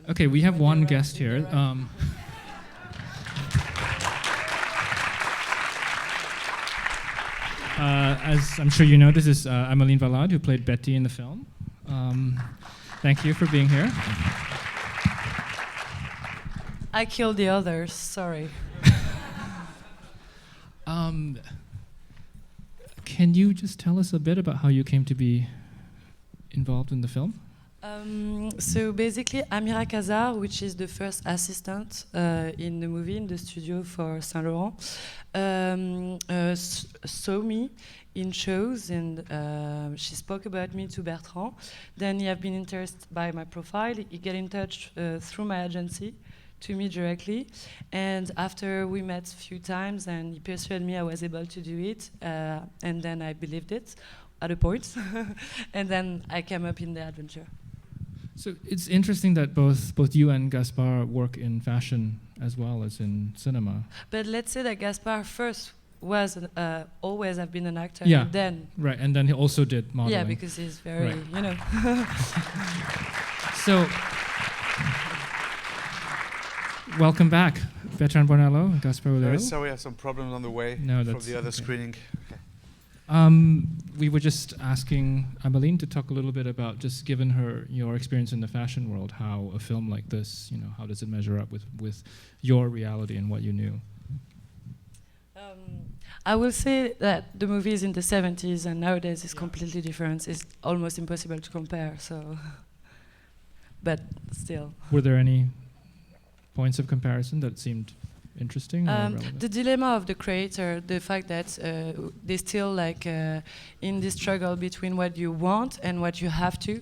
Okay, we have one guest here. As I'm sure you know, this is Aymeline Valade, who played Betty in the film. Thank you for being here. I killed the others, sorry. Can you just tell us a bit about how you came to be involved in the film? So basically, Amira Kazar, which is the first assistant in the movie, in the studio for Saint Laurent, saw me in shows, and she spoke about me to Bertrand. Then he have been interested by my profile. He get in touch through my agency to me directly, and after we met a few times and he persuaded me I was able to do it, and then I believed it at a point, and then I came up in the adventure. So it's interesting that both you and Gaspard work in fashion as well as in cinema. But let's say that Gaspard first was always have been an actor. Yeah. And then right, and then he also did modeling. Yeah, because he's very, right. you know. So, welcome back, Bertrand Bonello and Gaspard Ulliel. Sorry, I have some problems on the way from the other okay. screening. Okay. We were just asking Aymeline to talk a little bit about, just given your experience in the fashion world, how a film like this, how does it measure up with your reality and what you knew? I will say that the movie is in the 70s and nowadays it's completely different. It's almost impossible to compare, so. But still. Were there any points of comparison that seemed interesting or relevant? The dilemma of the creator, the fact that they still in this struggle between what you want and what you have to,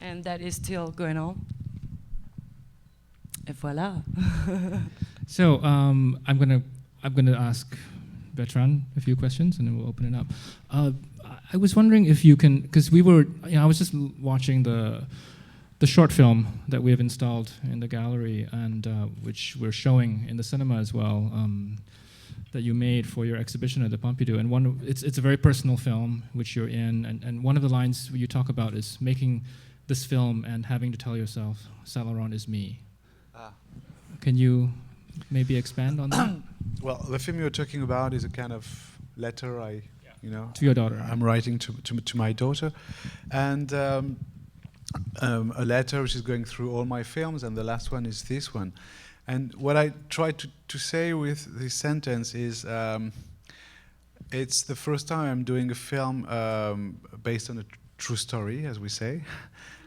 and that is still going on. Et voilà. So I'm gonna ask Bertrand a few questions and then we'll open it up. I was wondering if you can, because I was just watching the short film that we have installed in the gallery, and which we're showing in the cinema as well, that you made for your exhibition at the Pompidou. And it's a very personal film which you're in, and one of the lines you talk about is making this film and having to tell yourself, Saint Laurent is me. Can you maybe expand on that? Well, the film you're talking about is a kind of letter to your daughter. I'm writing to my daughter, and a letter which is going through all my films, and the last one is this one. And what I try to say with this sentence is, it's the first time I'm doing a film based on a true story, as we say,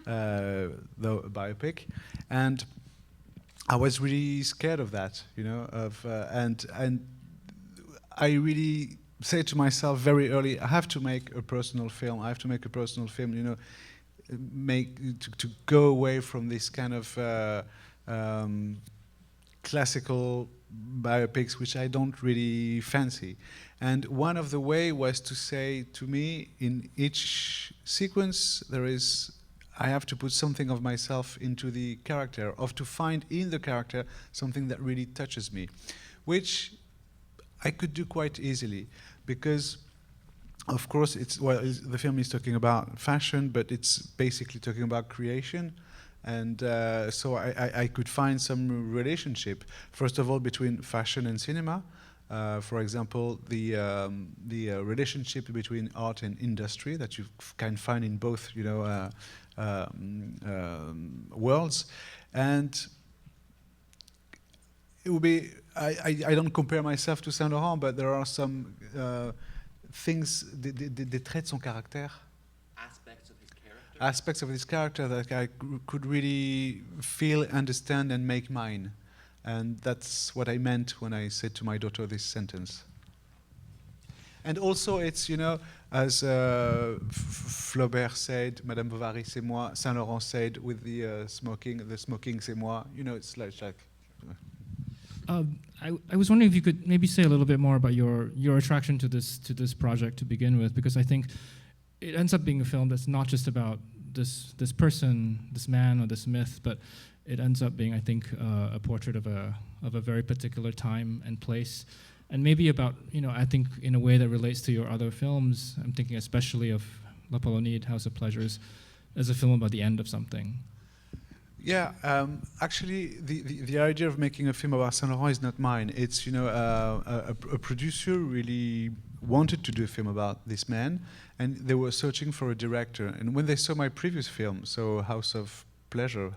the biopic, and I was really scared of that, and I really say to myself very early, I have to make a personal film. To go away from this kind of classical biopics, which I don't really fancy. And one of the way was to say to me, in each sequence I have to put something of myself into the character, to find in the character something that really touches me, which I could do quite easily, because of course the film is talking about fashion, but it's basically talking about creation, and so I could find some relationship, first of all, between fashion and cinema. For example, the relationship between art and industry that you can find in both, worlds, and it would be. I don't compare myself to Saint Laurent, but there are some things, des traits de son caractère, aspects of his character that I could really feel, understand, and make mine. And that's what I meant when I said to my daughter this sentence. And also, it's, as Flaubert said, Madame Bovary, c'est moi, Saint Laurent said with the smoking, c'est moi. It's like. I was wondering if you could maybe say a little bit more about your attraction to this project to begin with, because I think it ends up being a film that's not just about this person, this man, or this myth, but it ends up being, I think, a portrait of a very particular time and place, and maybe about, I think in a way that relates to your other films. I'm thinking especially of La Polonide, House of Pleasures, as a film about the end of something. Yeah, actually, the idea of making a film about Saint Laurent is not mine. It's, you know, a producer really wanted to do a film about this man, and they were searching for a director. And when they saw my previous film, so House of Pleasure,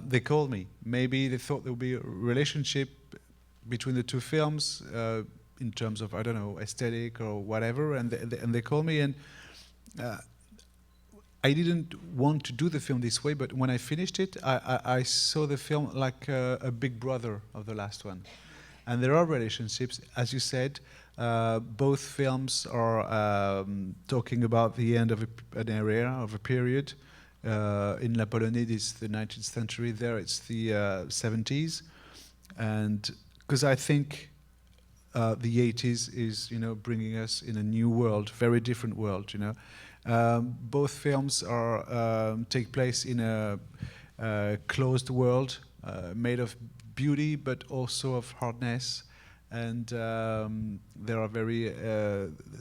they called me. Maybe they thought there would be a relationship between the two films in terms of, I don't know, aesthetic or whatever, and they called me, and I didn't want to do the film this way, but when I finished it, I saw the film like a big brother of the last one. And there are relationships, as you said. Both films are talking about the end of an era, of a period. In La Polonaise, it's the 19th century. There, it's the 70s. And because I think the 80s is, you know, bringing us in a new world, very different world, you know. Both films are take place in a closed world, made of beauty but also of hardness, and there are very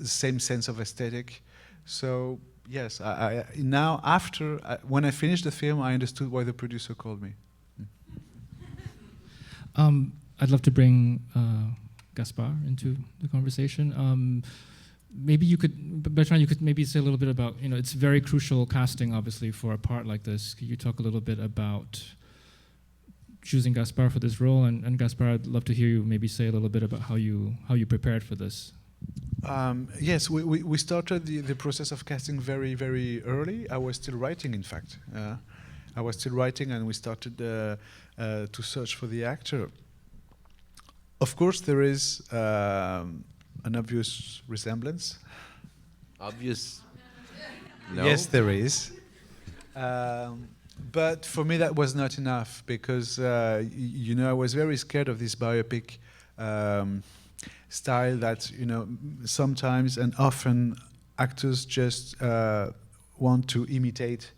same sense of aesthetic. So yes, I now after when I finished the film, I understood why the producer called me. I'd love to bring Gaspard into the conversation. Maybe you could, Bertrand, you could maybe say a little bit about, you know, it's very crucial casting, obviously, for a part like this. Could you talk a little bit about choosing Gaspard for this role? And Gaspard, I'd love to hear you maybe say a little bit about how you prepared for this. Yes, we started the process of casting very, very early. I was still writing, in fact. I was still writing, and we started to search for the actor. Of course, there is an obvious resemblance. Obvious? No? Yes, there is. But for me, that was not enough because, you know, I was very scared of this biopic style that, you know, sometimes and often actors just want to imitate,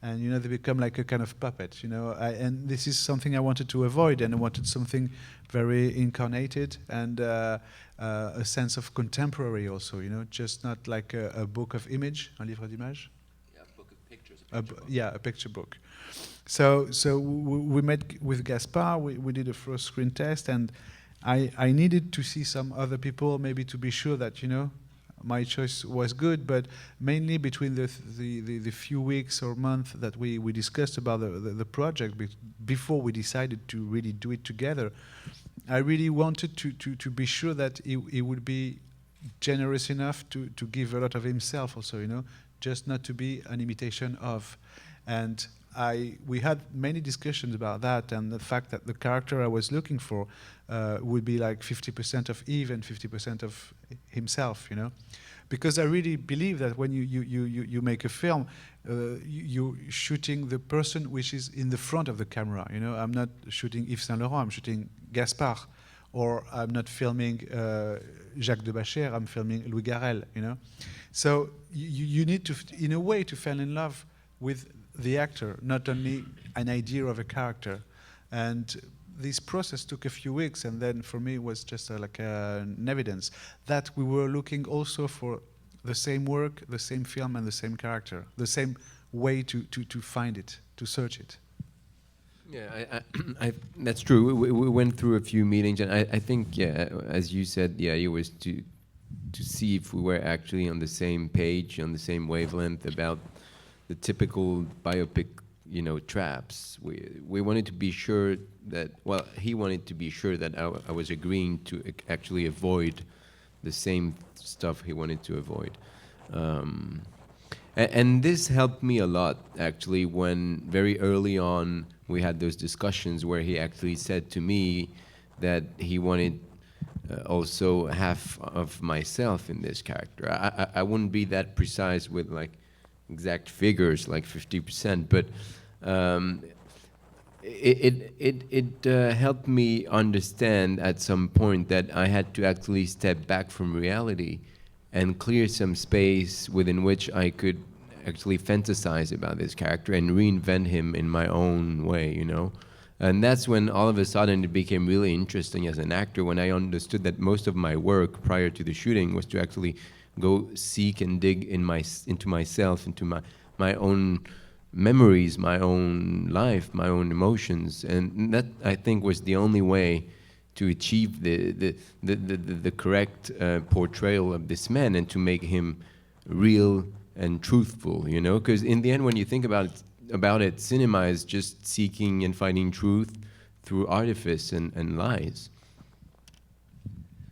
and, you know, they become like a kind of puppet, you know. And this is something I wanted to avoid, and I wanted something very incarnated and a sense of contemporary also, you know, just not like a book of image, un livre d'images. Yeah, a book of pictures. Yeah, a picture book. So we met with Gaspard, we did a first screen test, and I needed to see some other people, maybe to be sure that, you know, my choice was good, but mainly between the few weeks or month that we discussed about the project before we decided to really do it together, I really wanted to be sure that he would be generous enough to give a lot of himself also, you know, just not to be an imitation of. And we had many discussions about that, and the fact that the character I was looking for would be like 50% of Yves and 50% of himself, you know, because I really believe that when you make a film, you're shooting the person which is in the front of the camera. You know, I'm not shooting Yves Saint Laurent, I'm shooting Gaspard, or I'm not filming Jacques de Bacher, I'm filming Louis Garrel. You know, so you need to, in a way, to fall in love with the actor, not only an idea of a character. And this process took a few weeks, and then for me it was just like an evidence that we were looking also for the same work, the same film, and the same character, the same way to find it, to search it. Yeah, that's true. We went through a few meetings, and I think, yeah, as you said, the idea was to see if we were actually on the same page, on the same wavelength about the typical biopic, you know, traps. We wanted to be sure that, well, he wanted to be sure that I was agreeing to actually avoid the same stuff he wanted to avoid. And this helped me a lot, actually, when very early on we had those discussions where he actually said to me that he wanted also half of myself in this character. I wouldn't be that precise with like exact figures, like 50%, but it helped me understand at some point that I had to actually step back from reality and clear some space within which I could actually fantasize about this character and reinvent him in my own way, you know. And that's when all of a sudden it became really interesting as an actor, when I understood that most of my work prior to the shooting was to actually go seek and dig into myself, into my own memories, my own life, my own emotions, and that I think was the only way to achieve the correct portrayal of this man and to make him real and truthful, you know, because in the end, when you think about it, cinema is just seeking and finding truth through artifice and lies.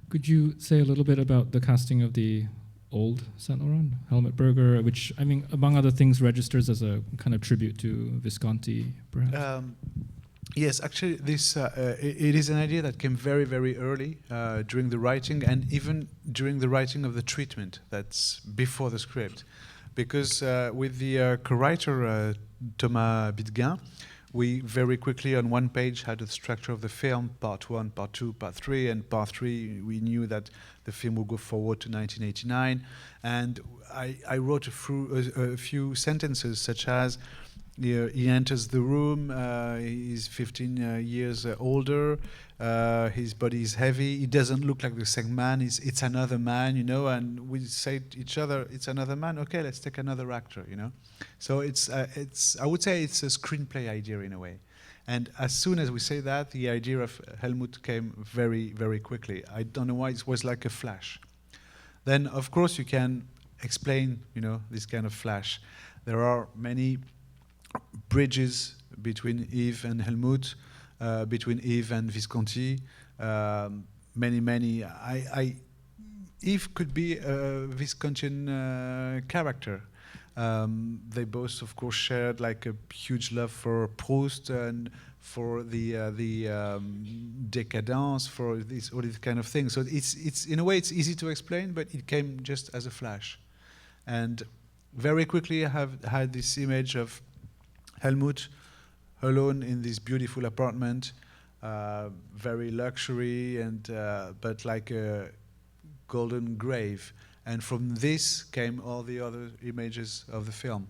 Could you say a little bit about the casting of the old Saint Laurent, Helmut Berger, which, I mean, among other things, registers as a kind of tribute to Visconti, perhaps? Yes, actually, this it is an idea that came very, very early during the writing, and even during the writing of the treatment. That's before the script, because with the co-writer Thomas Bidguin, we very quickly on one page had the structure of the film: part 1, part 2, part 3, and part 3. We knew that the film would go forward to 1989, and I wrote a few sentences such as. He enters the room, he's 15 years older, his body is heavy, he doesn't look like the same man, it's another man, you know, and we say to each other, it's another man, okay, let's take another actor, you know. So I would say it's a screenplay idea in a way. And as soon as we say that, the idea of Helmut came very, very quickly. I don't know why, it was like a flash. Then, of course, you can explain, you know, this kind of flash. There are many bridges between Yves and Helmut, between Yves and Visconti. Many. Yves could be a Viscontian character. They both, of course, shared like a huge love for Proust and for the décadence, for all these kind of things. So it's in a way it's easy to explain, but it came just as a flash. And very quickly I have had this image of Helmut alone in this beautiful apartment, very luxury and but like a golden grave. And from this came all the other images of the film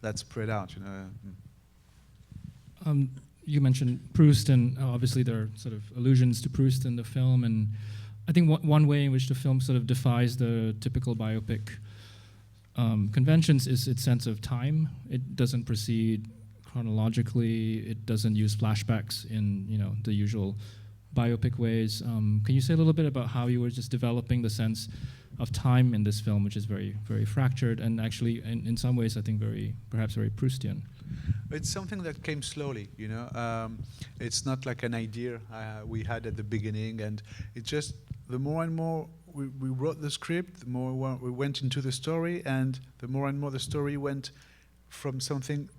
that spread out, you know. You mentioned Proust, and obviously there are sort of allusions to Proust in the film, and I think one way in which the film sort of defies the typical biopic conventions is its sense of time. It doesn't proceed chronologically. It doesn't use flashbacks in, you know, the usual biopic ways. Can you say a little bit about how you were just developing the sense of time in this film, which is very, very fractured and actually, in some ways, I think perhaps very Proustian? It's something that came slowly, you know. It's not like an idea we had at the beginning, and it just the more and more we wrote the script, the more we went into the story, and the more and more the story went from something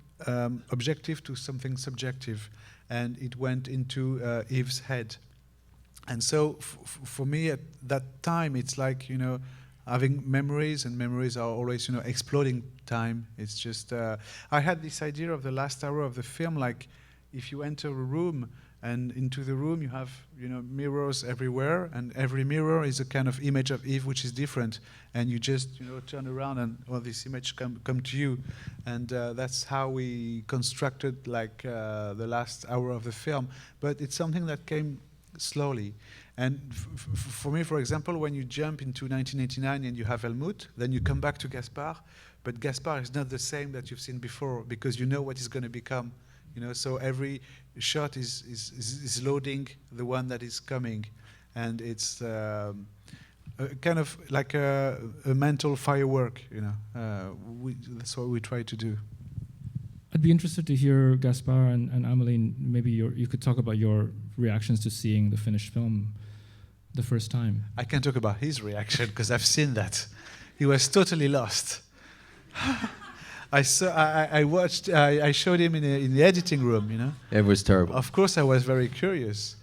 objective to something subjective, and it went into Yves' head. And so for me at that time, it's like, you know, having memories, and memories are always, you know, exploding time. It's just, I had this idea of the last hour of the film, like if you enter a room, and into the room you have, you know, mirrors everywhere, and every mirror is a kind of image of Yves which is different, and you just, you know, turn around and all this image come to you, and that's how we constructed like the last hour of the film. But it's something that came slowly. And for me, for example, when you jump into 1989 and you have Helmut, then you come back to Gaspard, but Gaspard is not the same that you've seen before, because you know what he's going to become, you know. So every shot is loading the one that is coming, and it's kind of like a mental firework, you know. That's what we try to do. I'd be interested to hear, Gaspard and Aymeline, maybe you could talk about your reactions to seeing the finished film the first time. I can talk about his reaction because I've seen that. He was totally lost. I showed him in the editing room, you know. It was terrible. Of course, I was very curious,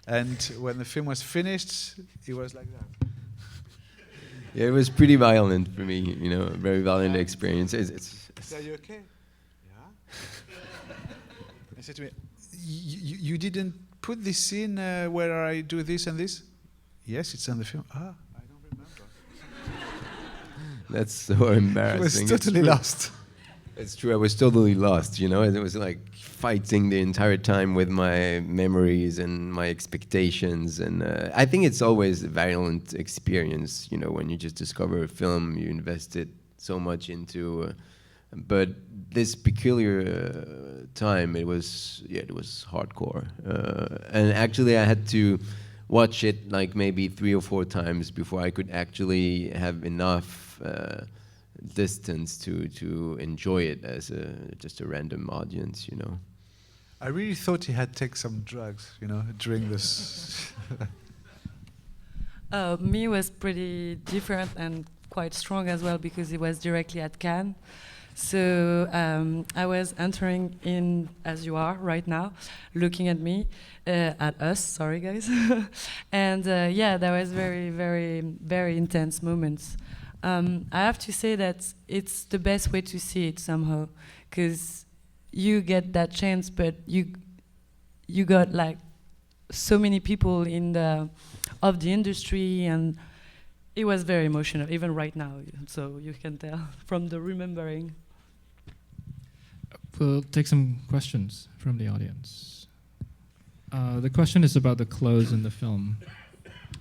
and when the film was finished, he was like that. Yeah, it was pretty violent for me, you know, a very violent experience. Are you okay? Yeah. He said to me, you didn't put this scene where I do this and this? Yes, it's on the film. I don't remember. That's so embarrassing. I was totally lost. It's true, I was totally lost, you know. It was like fighting the entire time with my memories and my expectations. And I think it's always a violent experience, you know, when you just discover a film, you invested so much into but this peculiar time, it was hardcore. And actually, I had to watch it like maybe 3 or 4 times before I could actually have enough distance to enjoy it as just a random audience, you know. I really thought he had taken some drugs, you know, during this. Me was pretty different and quite strong as well because it was directly at Cannes. So I was entering in as you are right now, looking at me, at us, sorry guys. And yeah, there was very, very, very intense moments. I have to say that it's the best way to see it somehow, because you get that chance, but you got like so many people of the industry, and it was very emotional, even right now. So you can tell from the remembering. We'll take some questions from the audience. The question is about the clothes in the film.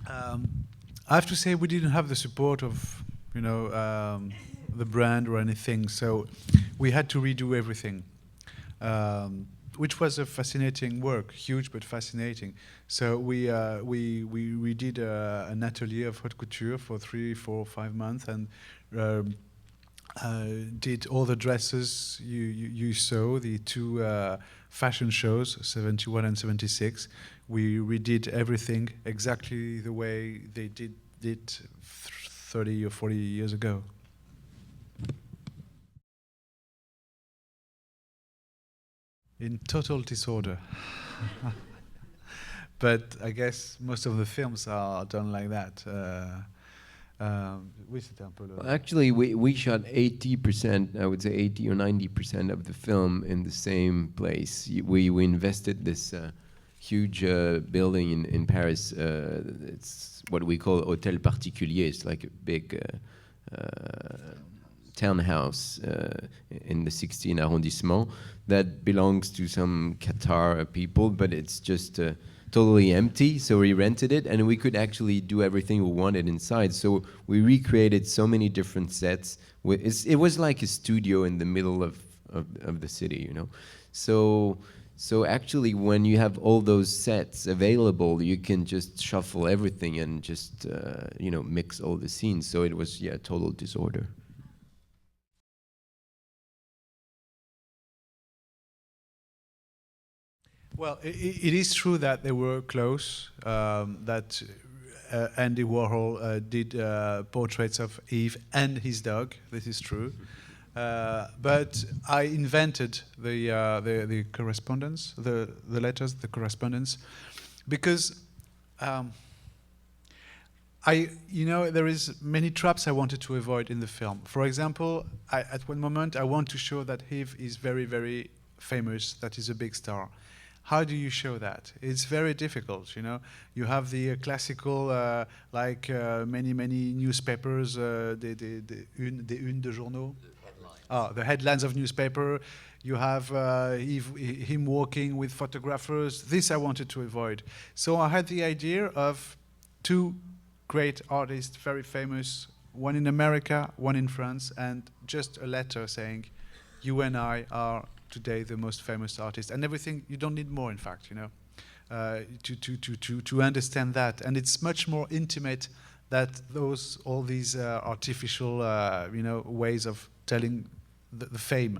I have to say we didn't have the support of, you know, the brand or anything, so we had to redo everything, which was a fascinating work, huge but fascinating. So we did an atelier of haute couture for 3, 4, 5 months, and did all the dresses you saw, the 2 fashion shows, 71 and 76. We redid everything exactly the way they did it 30 or 40 years ago. In total disorder. But I guess most of the films are done like that. Well, actually, we shot 80%, I would say 80 or 90% of the film in the same place. We invested this huge building in Paris. It's what we call Hôtel Particulier. It's like a big townhouse in the 16th arrondissement that belongs to some Qatar people, but it's just totally empty. So we rented it, and we could actually do everything we wanted inside. So we recreated so many different sets. It was like a studio in the middle of the city, you know. So actually, when you have all those sets available, you can just shuffle everything and just you know, mix all the scenes. So it was, yeah, total disorder. Well, it is true that they were close, that Andy Warhol did portraits of Yves and his dog. This is true. But I invented the correspondence, the letters, the correspondence, because you know, there is many traps I wanted to avoid in the film. For example, at one moment I want to show that Yves is very, very famous, that he's a big star. How do you show that? It's very difficult, you know. You have the classical, like many newspapers, des unes de journaux. The headlines of newspaper. You have him walking with photographers. This I wanted to avoid. So I had the idea of 2 great artists, very famous, one in America, one in France, and just a letter saying, you and I are today the most famous artist, and everything. You don't need more, in fact, you know, to understand that. And it's much more intimate that all these artificial, you know, ways of telling the fame.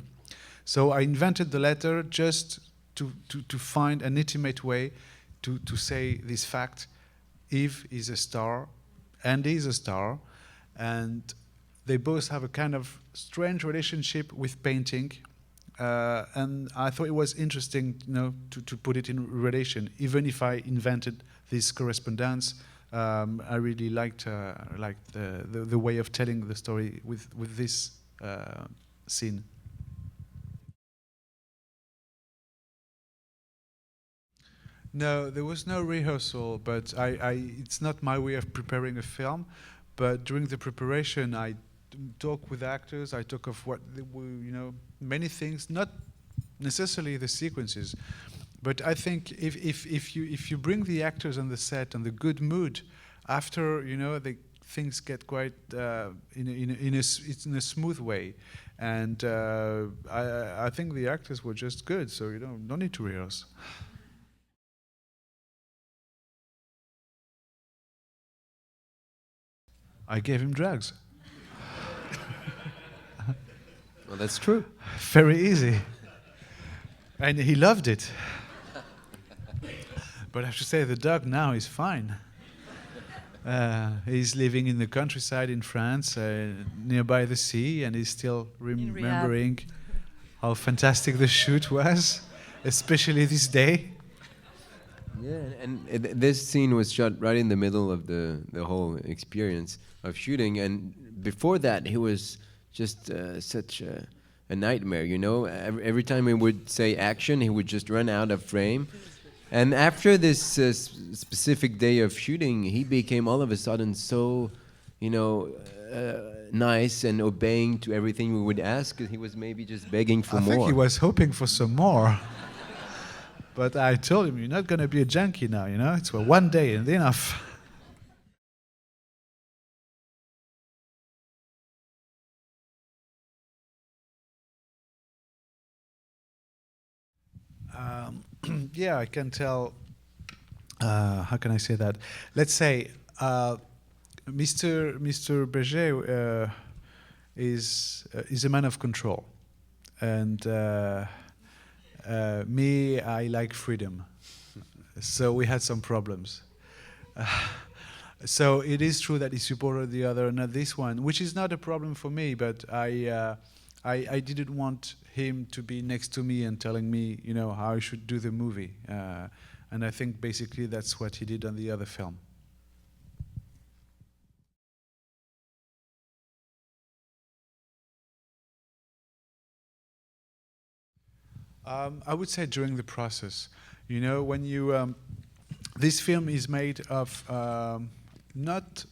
So I invented the letter just to find an intimate way to say this fact. Yves is a star, Andy is a star, and they both have a kind of strange relationship with painting. And I thought it was interesting, you know, to put it in relation. Even if I invented this correspondence, I really liked the way of telling the story with this scene. No, there was no rehearsal, but it's not my way of preparing a film. But during the preparation, I talk with actors. I talk of what they were, you know, many things, not necessarily the sequences, but I think if you bring the actors on the set and the good mood, after, you know, they things get quite in a smooth way, and I think the actors were just good, so you don't need to rehearse. I gave him drugs. Well, that's true. Very easy. And he loved it. But I have to say, the dog now is fine. He's living in the countryside in France, nearby the sea, and he's still remembering how fantastic the shoot was, especially this day. Yeah, and this scene was shot right in the middle of the whole experience of shooting, and before that he was just such a nightmare, you know. Every time we would say action, he would just run out of frame. And after this specific day of shooting, he became all of a sudden so, you know, nice and obeying to everything we would ask. He was maybe just begging for more. I think he was hoping for some more. But I told him, you're not going to be a junkie now, you know. It's for one day and enough. Yeah, I can tell. How can I say that? Let's say Mr. Berger is a man of control, and me, I like freedom. So we had some problems. So it is true that he supported the other, not this one, which is not a problem for me. But I didn't want him to be next to me and telling me, you know, how I should do the movie. And I think basically that's what he did on the other film. I would say during the process. You know, when you... this film is made of not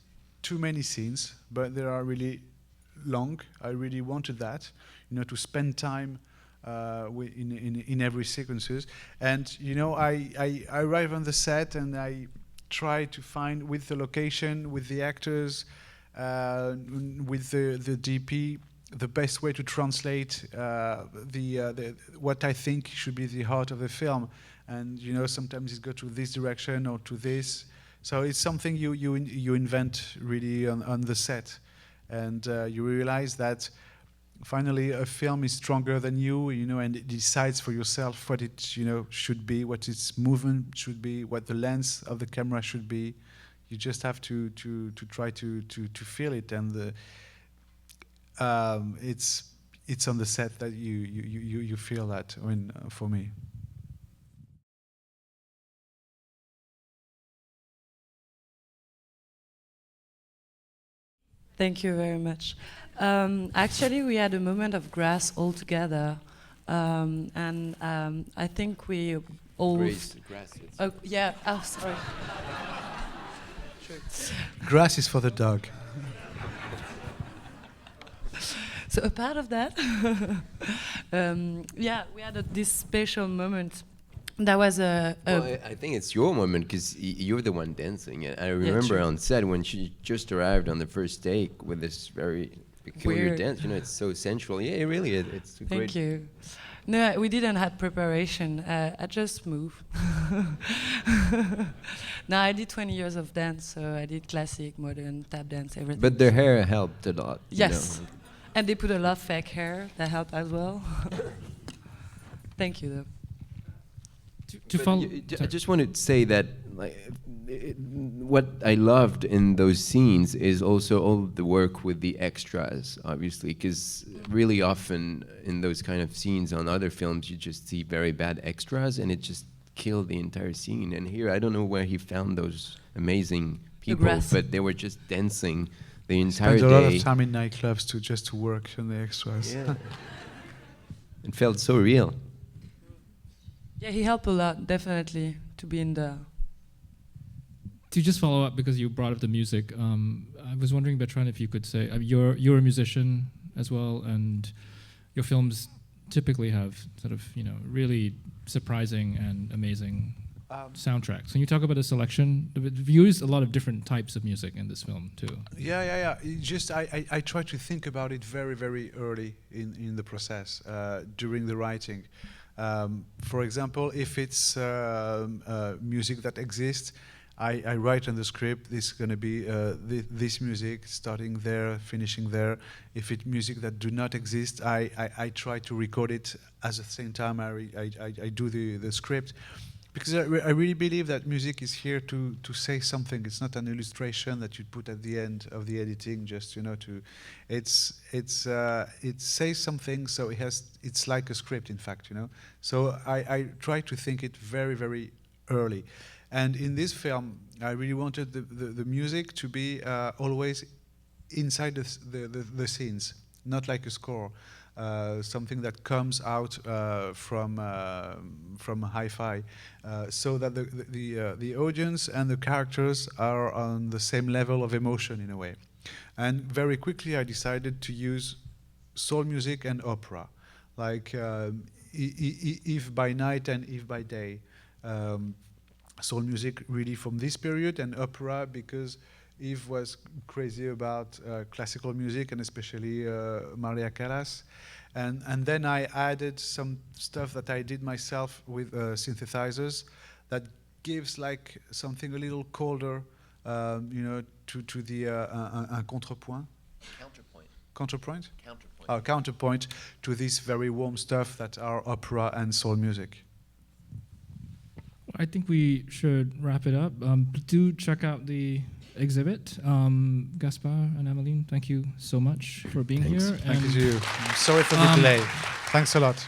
too many scenes, but they are really long. I really wanted that, you know, to spend time in every sequences. And, you know, I arrive on the set and I try to find, with the location, with the actors, with the DP, the best way to translate what I think should be the heart of the film. And, you know, sometimes it goes to this direction or to this. So it's something you invent really on the set. And you realize that finally a film is stronger than you know, and it decides for yourself what it, you know, should be, what its movement should be, what the lens of the camera should be. You just have to try to feel it, and it's on the set that you feel that. I mean, for me. Thank you very much. Actually, we had a moment of grass all together, and I think we all... Grass. Oh, yeah, oh, sorry. Grass is for the dog. So a part of that, yeah, we had this special moment. That was Well, I think it's your moment because you're the one dancing. I remember on set when she just arrived on the first take with this very peculiar Weird dance. You know, it's so sensual. Yeah, really, it's great. Thank you. No, we didn't have preparation. I just move. No, I did 20 years of dance, so I did classic, modern, tap dance, everything. But the hair helped a lot. Yes, You know. and they put a lot of fake hair that helped as well. Thank you, though. To follow, I just wanted to say that, like, what I loved in those scenes is also all the work with the extras, obviously, because really often in those kind of scenes on other films, you just see very bad extras, and it just killed the entire scene. And here, I don't know where he found those amazing people, but they were just dancing the entire day. Spent a lot of time in nightclubs to work on the extras. Yeah. It felt so real. Yeah, he helped a lot, definitely, to be in the... To just follow up, because you brought up the music, I was wondering, Bertrand, if you could say, you're a musician as well, and your films typically have sort of, you know, really surprising and amazing soundtracks. Can you talk about the selection? You used a lot of different types of music in this film too. Yeah. I try to think about it very, very early in the process, during the writing. For example, if it's music that exists, I write on the script, this is going to be this music, starting there, finishing there. If it's music that do not exist, I try to record it at the same time I do the script. Because I really believe that music is here to say something. It's not an illustration that you put at the end of the editing, just it says something. So it's like a script, in fact, So I try to think it very, very early, and in this film, I really wanted the music to be always inside the scenes, not like a score. Something that comes out from hi-fi, so that the audience and the characters are on the same level of emotion in a way. And very quickly I decided to use soul music and opera, like If by Night and If by Day. Soul music really from this period, and opera because Yves was crazy about classical music, and especially Maria Callas. And then I added some stuff that I did myself with synthesizers that gives like something a little colder, to the un contrepoint. Counterpoint. Counterpoint? Counterpoint. Counterpoint to this very warm stuff that are opera and soul music. I think we should wrap it up. Do check out the exhibit. Gaspard and Aymeline, thank you so much for being here. Thank you to you. I'm sorry for the delay. Thanks a lot.